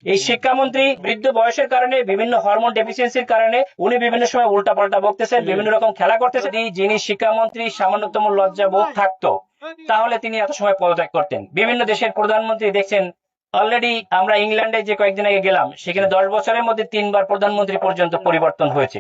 এই শিক্ষামন্ত্রী বৃদ্ধ বয়সের কারণে, বিভিন্ন হরমোন ডেফিসিয়েন্সির কারণে উনি বিভিন্ন সময় উল্টাপাল্টা বকতেছেন, বিভিন্ন রকম খেলা করতেছেন। যিনি শিক্ষামন্ত্রী সামান্যতম লজ্জা বোধ থাকতো, তাহলে তিনি এত সময় পদত্যাগ করতেন। বিভিন্ন দেশের প্রধানমন্ত্রী দেখছেন, অলরেডি আমরা ইংল্যান্ডে যে কয়েকদিন আগে গেলাম, সেখানে 10 বছরের মধ্যে 3বার প্রধানমন্ত্রী পর্যন্ত পরিবর্তন হয়েছে।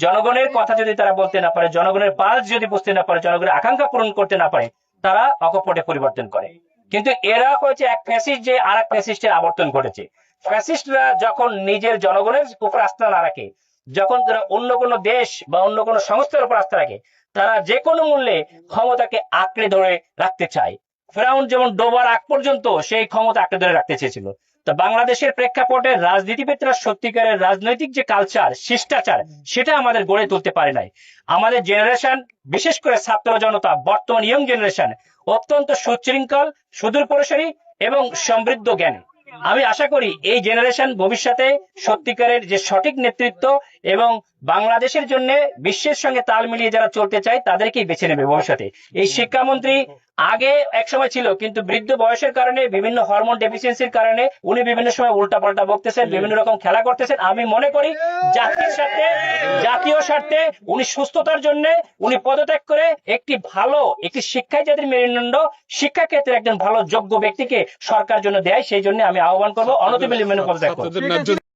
জনগণের কথা যদি তারা বলতে না পারে, জনগণের পালস যদি বুঝতে না পারে, জনগণের আকাঙ্ক্ষা পূরণ করতে না পারে, তারা অকপটে পরিবর্তন করে। কিন্তু এরা হচ্ছে এক ফ্যাসিস্ট যে আর এক ফ্যাসিস্টের আবর্তন ঘটেছে। ফ্যাসিস্টরা যখন নিজের জনগণের উপর আস্থা না রাখে, যখন তারা অন্য কোনো দেশ বা অন্য কোনো সংস্থার উপর আস্থা রাখে, তারা যে কোনো মূল্যে ক্ষমতাকে আঁকড়ে ধরে রাখতে চায়। ফেরাউন যেমন ডোবার আগ পর্যন্ত সেই ক্ষমতা আঁকড়ে ধরে রাখতে চেয়েছিল। তো বাংলাদেশের প্রেক্ষাপটে রাজনীতিবিদরা সত্যিকারের রাজনৈতিক যে কালচার, শিষ্টাচার, সেটা আমাদের গড়ে তুলতে পারে নাই। আমাদের জেনারেশন, বিশেষ করে ছাত্র জনতা, বর্তমান ইয়ং জেনারেশন অত্যন্ত সুশৃঙ্খল, সুদূর প্রসারী এবং সমৃদ্ধ জ্ঞানী। আমি আশা করি এই জেনারেশন ভবিষ্যতে সত্যিকারের যে সঠিক নেতৃত্ব এবং বাংলাদেশের জন্য বিশ্বের সঙ্গে তাল মিলিয়ে যারা চলতে চায়, তাদেরকেই বেছে নেবে ভবিষ্যতে। এই শিক্ষামন্ত্রী আগে এক সময় ছিল, কিন্তু বৃদ্ধ বয়সের কারণে, বিভিন্ন হরমোন ডেফিসিয়েন্সির কারণে উনি বিভিন্ন সময় উল্টাপাল্টা বকতেছেন, বিভিন্ন রকম খেলা করতেছেন। আমি মনে করি জাতির স্বার্থে, জাতীয় স্বার্থে উনি সুস্থতার জন্য উনি পদত্যাগ করে একটি শিক্ষাই জাতির মেরুদণ্ড, শিক্ষা ক্ষেত্রে একজন ভালো যোগ্য ব্যক্তিকে সরকার জন্য দেয়। সেই জন্য আমি আহ্বান করবো অনতিবিলম্বে পদত্যাগ করতে।